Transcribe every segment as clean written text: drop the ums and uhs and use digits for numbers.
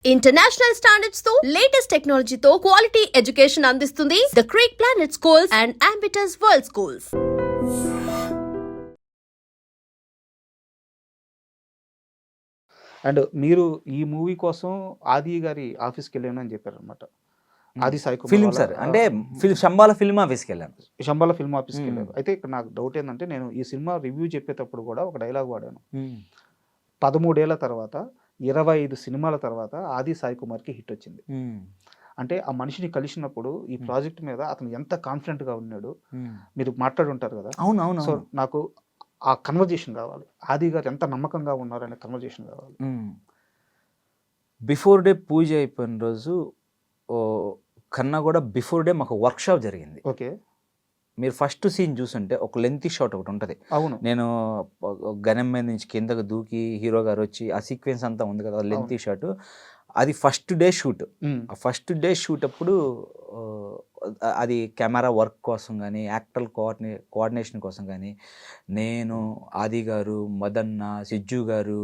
International standards తో latest టెక్నాలజీతో quality education అందిస్తుంది the creek planet schools and Ambitus world schools. And మీరు ఈ మూవీ కోసం ఆది గారి ఆఫీస్కి వెళ్ళాను అని చెప్పారు అనమాట. ఆది సాయి కుమార్ ఫిల్మ్ సార్ అంటే శంబాల ఫిల్మ్ ఆఫీస్కి వెళ్ళాను. శంబాల ఫిల్మ్ ఆఫీస్కి వెళ్ళారు. అయితే ఇక్కడ నాకు డౌట్ ఏంటంటే, నేను ఈ సినిమా రివ్యూ చెప్పేటప్పుడు కూడా ఒక డైలాగ్ వాడాను. 13 ఏళ్ల తర్వాత 25 సినిమాల తర్వాత ఆది సాయి కుమార్కి హిట్ వచ్చింది. అంటే ఆ మనిషిని కలిసినప్పుడు ఈ ప్రాజెక్ట్ మీద అతను ఎంత కాన్ఫిడెంట్గా ఉన్నాడు మీరు మాట్లాడి ఉంటారు కదా. అవును. సో నాకు ఆ కన్వర్జేషన్ కావాలి, ఆది గారు ఎంత నమ్మకంగా ఉన్నారనే కన్వర్జేషన్ కావాలి. బిఫోర్ డే పూజ అయిపోయిన రోజు కన్నా కూడా బిఫోర్ డే మాకు వర్క్షాప్ జరిగింది. ఓకే, మీరు ఫస్ట్ సీన్ చూసుంటే ఒక లెంతీ షాట్ ఒకటి ఉంటుంది. అవును, నేను గనం మీద నుంచి కిందకు దూకి హీరో గారు వచ్చి ఆ సీక్వెన్స్ అంతా ఉంది కదా, లెంతీ షాట్. అది ఫస్ట్ డే షూట్. ఆ ఫస్ట్ డే షూట్ అప్పుడు అది కెమెరా వర్క్ కోసం కానీ యాక్టర్ కోఆర్డినేషన్ కోసం కానీ నేను, ఆది గారు, మదన్న, సిజ్జు గారు,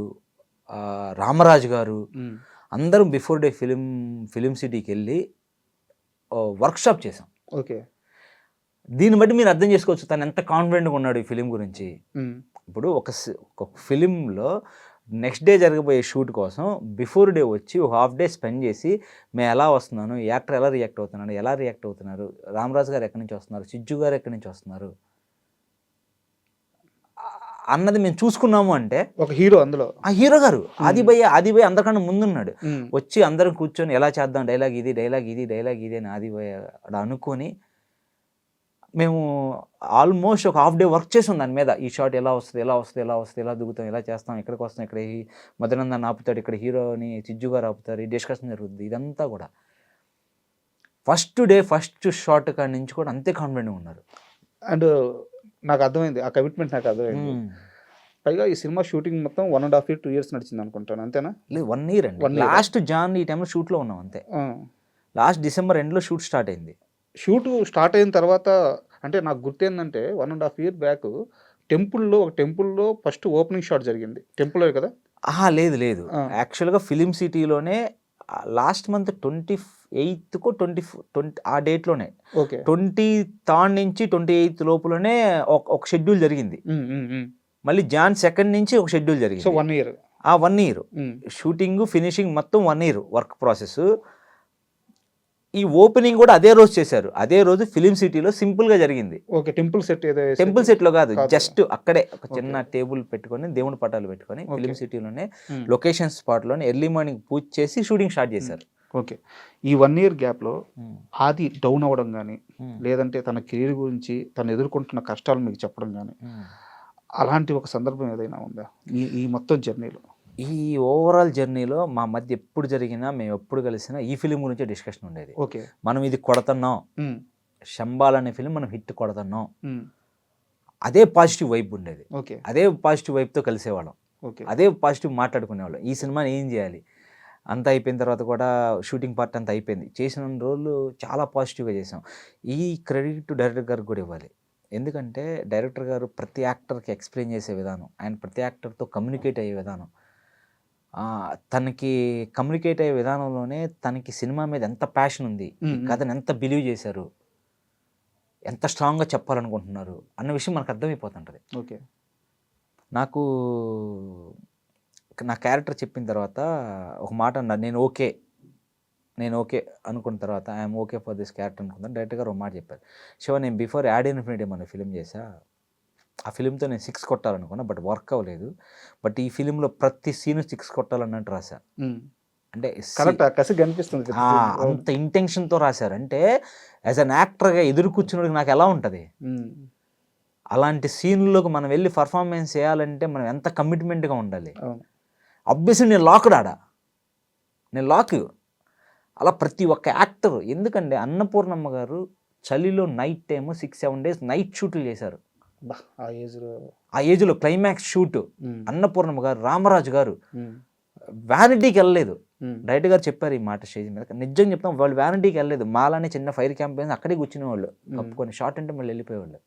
రామరాజు గారు అందరం బిఫోర్ డే ఫిలిం సిటీకి వెళ్ళి వర్క్షాప్ చేసాం. ఓకే, దీన్ని బట్టి మీరు అర్థం చేసుకోవచ్చు తను ఎంత కాన్ఫిడెంట్గా ఉన్నాడు ఈ ఫిలిం గురించి. ఇప్పుడు ఒక ఫిలింలో నెక్స్ట్ డే జరగబోయే షూట్ కోసం బిఫోర్ డే వచ్చి ఒక హాఫ్ డే స్పెండ్ చేసి మేము ఎలా వస్తున్నాను, యాక్టర్ ఎలా రియాక్ట్ అవుతున్నారు, రామరాజు గారు ఎక్కడి నుంచి వస్తున్నారు, సిజ్జు గారు ఎక్కడి నుంచి వస్తున్నారు అన్నది మేము చూసుకున్నాము. అంటే ఒక హీరో, అందులో ఆ హీరో గారు ఆది భయ్య అందరికన్నా ముందున్నాడు. వచ్చి అందరం కూర్చొని ఎలా చేద్దాం, డైలాగ్ ఇది అని ఆది భయ్య అనుకొని మేము ఆల్మోస్ట్ ఒక హాఫ్ డే వర్క్ చేసాం దాని మీద. ఈ షాట్ ఎలా వస్తుంది, ఎలా దిగుతాం, ఎలా చేస్తాం, ఎక్కడికి వస్తాం, ఇక్కడ మదనందన్ ఆపుతాడు, ఇక్కడ హీరోని సిజ్జు గారు ఆపుతారు, ఈ డిస్కషన్ జరుగుతుంది. ఇదంతా కూడా ఫస్ట్ డే ఫస్ట్ షాట్ కాడి నుంచి కూడా అంతే కాన్ఫిడెంట్గా ఉన్నారు. అండ్ నాకు అర్థమైంది, ఆ కమిట్మెంట్ నాకు అర్థమైంది. పైగా ఈ సినిమా షూటింగ్ మొత్తం 1.5 years 2 years నడిచింది అనుకుంటాను, అంతేనా? లేదు, 1 year అండి. లాస్ట్ జాన్ ఈ టైంలో షూట్లో ఉన్నాం అంతే. లాస్ట్ డిసెంబర్ ఎండ్లో షూట్ స్టార్ట్ అయింది. షూట్ స్టార్ట్ అయిన తర్వాత అంటే నాకు గుర్తేందంటే 1.5 years బ్యాక్ ఒక టెంపుల్లో ఫస్ట్ ఓపెనింగ్ షాట్ జరిగింది. టెంపుల్లో కదా? లేదు యాక్చువల్గా ఫిలిం సిటీలోనే లాస్ట్ మంత్ 28th 20 ఆ డేట్లోనే 23rd నుంచి 28th లోపలనే ఒక షెడ్యూల్ జరిగింది. మళ్ళీ జాన్ 2nd నుంచి ఒక షెడ్యూల్ జరిగింది. So 1 year. 1 year shooting finishing మొత్తం 1 year వర్క్ ప్రాసెస్. ఈ ఓపెనింగ్ కూడా అదే రోజు చేశారు. అదే రోజు ఫిలిం సిటీలో సింపుల్ గా జరిగింది. ఓకే, టెంపుల్ సెట్ లో కాదు, జస్ట్ అక్కడే ఒక చిన్న టేబుల్ పెట్టుకొని దేవుని పటాలు పెట్టుకొని ఫిలిం సిటీలోనే లొకేషన్ స్పాట్ లోనే ఎర్లీ మార్నింగ్ పూజ చేసి షూటింగ్ స్టార్ట్ చేశారు. ఓకే, ఈ 1 year గ్యాప్లో ఆది డౌన్ అవ్వడం కానీ లేదంటే తన కెరీర్ గురించి తను ఎదుర్కొంటున్న కష్టాలు మీకు చెప్పడం కానీ అలాంటి ఒక సందర్భం ఏదైనా ఉందా ఈ మొత్తం జర్నీలో? ఈ ఓవరాల్ జర్నీలో మా మధ్య ఎప్పుడు జరిగినా, మేము ఎప్పుడు కలిసినా ఈ ఫిలిం గురించే డిస్కషన్ ఉండేది. ఓకే, మనం ఇది కొడుతున్నాం, శంబాల్ అనే ఫిలిం మనం హిట్ కొడుతున్నాం, అదే పాజిటివ్ వైబ్ ఉండేది. ఓకే, అదే పాజిటివ్ వైబ్తో కలిసేవాళ్ళం, ఓకే, అదే పాజిటివ్ మాట్లాడుకునేవాళ్ళం. ఈ సినిమాని ఏం చేయాలి అంతా అయిపోయిన తర్వాత కూడా షూటింగ్ పార్ట్ అంతా అయిపోయింది. చేసిన రోజులు చాలా పాజిటివ్గా చేసాం. ఈ క్రెడిట్ డైరెక్టర్ గారికి కూడా ఇవ్వాలి. ఎందుకంటే డైరెక్టర్ గారు ప్రతి యాక్టర్కి ఎక్స్ప్లెయిన్ చేసే విధానం, ఆయన ప్రతి యాక్టర్తో కమ్యూనికేట్ అయ్యే విధానం, తనకి కమ్యూనికేట్ అయ్యే విధానంలోనే తనకి సినిమా మీద ఎంత ప్యాషన్ ఉంది, కథను ఎంత బిలీవ్ చేశారు, ఎంత స్ట్రాంగ్గా చెప్పాలనుకుంటున్నారు అన్న విషయం మనకు అర్థమైపోతుంటుంది. ఓకే, నాకు నా క్యారెక్టర్ చెప్పిన తర్వాత ఒక మాట అన్నారు, నేను ఓకే అనుకున్న తర్వాత I'm okay for this character అనుకున్నాను. డైరెక్టర్ గారు ఒక మాట చెప్పారు, శివ నేను బిఫోర్ యాడ్ ఇన్ఫినిటీ అనే ఫిలిం చేశా, ఆ ఫిలింతో నేను 6 కొట్టాలనుకున్నా, బట్ వర్క్ అవ్వలేదు. బట్ ఈ ఫిలింలో ప్రతి సీను 6 కొట్టాలన్నట్టు రాశా. అంటే కనిపిస్తుంది, అంత ఇంటెన్షన్తో రాశారు. అంటే యాజ్ అన్ యాక్టర్గా ఎదురు కూర్చున్నోడికి నాకు ఎలా ఉంటుంది, అలాంటి సీన్లోకి మనం వెళ్ళి పర్ఫార్మెన్స్ చేయాలంటే మనం ఎంత కమిట్మెంట్గా ఉండాలి. అబ్వియస్లీ నేను లాక్ అలా ప్రతి ఒక్క యాక్టర్. ఎందుకంటే అన్నపూర్ణమ్మ గారు చలిలో నైట్ టైము 6-7 days నైట్ షూట్లు చేశారు. ఆ ఏజ్లో క్లైమాక్స్ షూట్ అన్నపూర్ణమ్మ గారు, రామరాజు గారు వ్యానిటీకి వెళ్ళలేదు. డైరెక్టర్ గారు చెప్పారు ఈ మాట స్టేజ్ మీద, నిజంగా చెప్తాం, వాళ్ళు వ్యానిటీకి వెళ్ళలేదు. మాలానే చిన్న ఫైర్ క్యాంపెయిన్ అక్కడే కూర్చునే వాళ్ళు, కప్పుకొని షార్ట్ అంటే మళ్ళీ వెళ్ళిపోయేవాళ్ళు.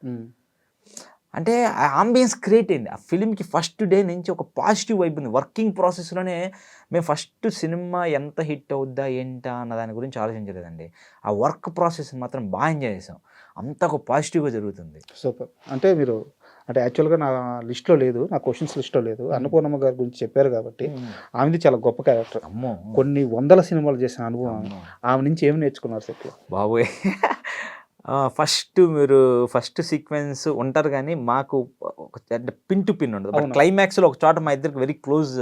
అంటే ఆ ఆంబియన్స్ క్రియేట్ అయింది. ఆ ఫిలింకి ఫస్ట్ డే నుంచి ఒక పాజిటివ్ వైబ్ ఉంది. వర్కింగ్ ప్రాసెస్‌లోనే మేము ఫస్ట్ సినిమా ఎంత హిట్ అవుద్దా, ఏంటా అన్న దాని గురించి ఆలోచించలేదండి. ఆ వర్క్ ప్రాసెస్‌ని మాత్రం బాగా ఎంజాయ్ చేసాం. అంతా ఒక పాజిటివ్‌గా జరుగుతుంది. సూపర్. అంటే మీరు అంటే యాక్చువల్‌గా నా లిస్ట్‌లో లేదు. నా క్వెషన్స్ లిస్ట్‌లో లేదు. అన్నపూర్ణమ్మ గారి గురించి చెప్పారు కాబట్టి ఆమెది చాలా గొప్ప క్యారెక్టర్. అమ్మో! కొన్ని వందల సినిమాలు చేసిన అనుభవం ఆమె. అమ్మో! ఆమె నుంచి ఏమి నేర్చుకున్నారు సెట్‌లో? బాబోయ్! ఫస్ట్ సీక్వెన్స్ ఉంటారు గానీ, మాకు ఒక అంటే పిన్ టు పిన్ ఉండదు. బట్ అవును. క్లైమాక్స్‌లో ఒక చోట మా ఇద్దరికి వెరీ క్లోజ్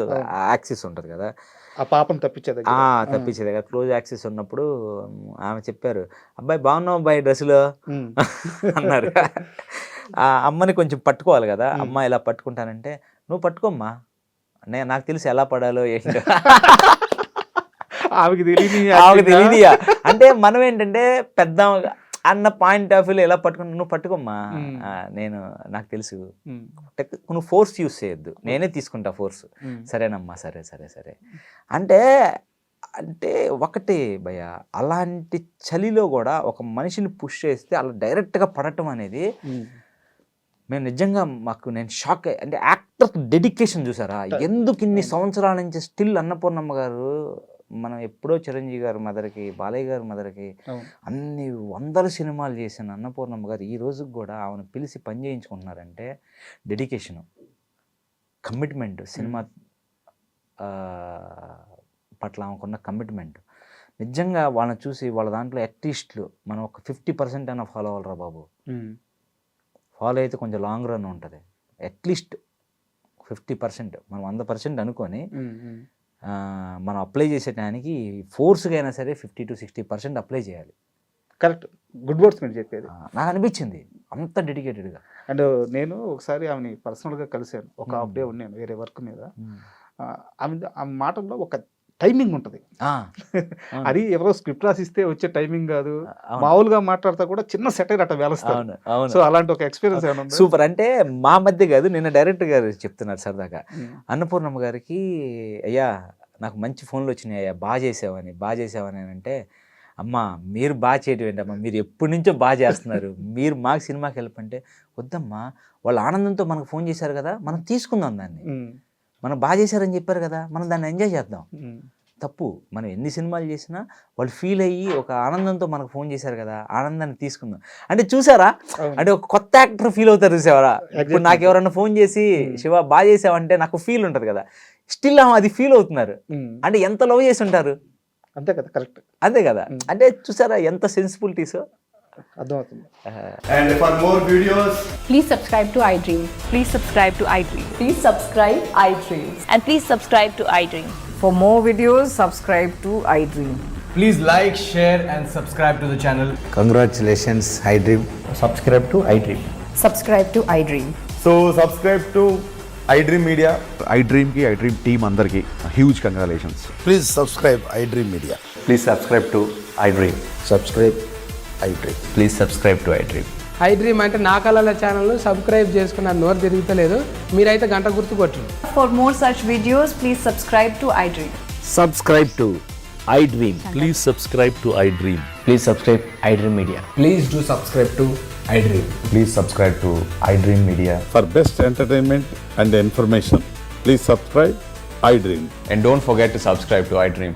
యాక్సిస్ ఉంటది కదా! ఆ పాపను తప్పించే దగ్గర. తప్పించే దగ్గర క్లోజ్ యాక్సిస్ ఉన్నప్పుడు ఆమె చెప్పారు, "అబ్బాయి బాగున్నావు అబ్బాయి డ్రెస్‌లో" హ్మ్. అన్నారు. ఆ అమ్మని కొంచెం పట్టుకోవాలి కదా! అమ్మ ఇలా పట్టుకుంటానంటే, "నువ్వు పట్టుకోమ్మా. నాకు తెలుసు ఎలా పడాలో ఏంటో." ఆమెకి తెలియని ఆమెకు తెలీదియా. అంటే మనం ఏంటంటే పెద్ద అన్న పాయింట్ ఆఫ్ వ్యూలో ఎలా పట్టుకుంటా, "నువ్వు పట్టుకోమ్మా. నాకు తెలుసు. నువ్వు ఫోర్స్ యూస్ చేయొద్దు. నేనే తీసుకుంటా ఫోర్స్." "సరేనమ్మా. సరే, సరే, సరే." అంటే అంటే ఒకటే భయ్య, అలాంటి చలిలో కూడా ఒక మనిషిని పుష్ చేస్తే అలా డైరెక్ట్‌గా పడటం అనేది మేము నిజంగా నేను షాక్ అంటే యాక్టర్ డెడికేషన్ చూసారా? ఎందుకు ఇన్ని సంవత్సరాల నుంచి స్టిల్ అన్నపూర్ణమ్మ గారు, మనం ఎప్పుడో చిరంజీవి గారి మదర్‌కి, బాలయ్య గారి మదర్‌కి అన్ని వందల సినిమాలు చేసిన అన్నపూర్ణమ్మ గారు ఈ రోజుకి కూడా ఆమెను పిలిచి పని చేయించుకుంటున్నారంటే డెడికేషను, కమిట్మెంట్, సినిమా పట్ల ఆమెకున్న కమిట్మెంట్. నిజంగా వాళ్ళని చూసి వాళ్ళ దాంట్లో అట్లీస్ట్లు మనం ఒక 50% అయినా ఫాలో అవ్వాలిరా బాబు. ఫాలో అయితే కొంచెం లాంగ్ రన్ ఉంటుంది. అట్లీస్ట్ 50%, మనం 100% అనుకొని మనం అప్లై చేసే టైంకి ఫోర్స్గా అయినా సరే 50-60% అప్లై చేయాలి. కరెక్ట్. గుడ్ వర్డ్స్ మీరు చెప్పేది. నాకు అనిపించింది అంత డెడికేటెడ్గా. అండ్ నేను ఒకసారి ఆమెని పర్సనల్గా కలిశాను. ఒక హాఫ్ డే ఉన్నాను వేరే వర్క్ మీద. ఆమె మాటల్లో ఒక టైమింగ్ ఉంటుంది. అది ఎవరో స్క్రిప్ట్ రాసిస్తే వచ్చే టైమింగ్ కాదు. మామూలుగా మాట్లాడతా కూడా చిన్న సెటైర్ అట్లా వేలుస్తారు. సో అలాంటి ఒక ఎక్స్పీరియన్స్ ఏమైనా ఉందా? సూపర్. అంటే మా మధ్య కాదు, నిన్న డైరెక్టర్ గారు చెప్తున్నారు సరదాగా, అన్నపూర్ణమ్మ గారికి, "అయ్యా నాకు మంచి ఫోన్లు వచ్చినాయి అయ్యా, బాగా చేసావని అంటే, అమ్మ మీరు బాగా చేయడం ఏంటమ్మా, మీరు ఎప్పటి నుంచో బాగా చేస్తున్నారు, మీరు మాకు సినిమాకి హెల్ప్ అంటే, వద్దమ్మా వాళ్ళు ఆనందంతో మనకు ఫోన్ చేశారు కదా, మనం తీసుకుందాం దాన్ని, మనం బాగా చేశారని చెప్పారు కదా, మనం దాన్ని ఎంజాయ్ చేద్దాం. తప్పు, మనం ఎన్ని సినిమాలు చేసినా వాళ్ళు ఫీల్ అయ్యి ఒక ఆనందంతో మనకు ఫోన్ చేశారు కదా, ఆనందాన్ని తీసుకుందాం." అంటే చూసారా, అంటే ఒక కొత్త యాక్టర్ ఫీల్ అవుతారు చూసావరా. ఇప్పుడు నాకు ఎవరన్నా ఫోన్ చేసి, "శివ బాగా చేసావంటే" నాకు ఫీల్ ఉంటుంది కదా, స్టిల్ అది ఫీల్ అవుతున్నారు. అంటే ఎంత లవ్ చేసి ఉంటారు. అంతే కదా, కరెక్ట్. అంతే కదా. అంటే చూసారా ఎంత సెన్సిబిలిటీస్. అర్థమవుతుంది. And for more videos, Please subscribe to iDream. Please subscribe to iDream. Please subscribe iDream. And please subscribe to iDream. For more videos, subscribe to iDream. please like, share and subscribe to the channel. Congratulations, iDream. Subscribe to iDream. Subscribe to iDream. So subscribe to iDream Media. iDream ki iDream team andarki huge congratulations. Please subscribe iDream Media. Please subscribe to iDream. Subscribe iDream. Please subscribe to iDream. iDream అంటే నా కళల ఛానల్ను subscribe చేసుకున్న నోరు తిరుగుతలేదు, మీరైతే గంట గుర్తు కొట్టండి. For more such videos, please subscribe to iDream. Subscribe to iDream. Please subscribe to iDream. Please subscribe iDream Media. Please do subscribe to iDream. Please subscribe to iDream Media. For best entertainment and information, please subscribe iDream. And don't forget to subscribe to iDream.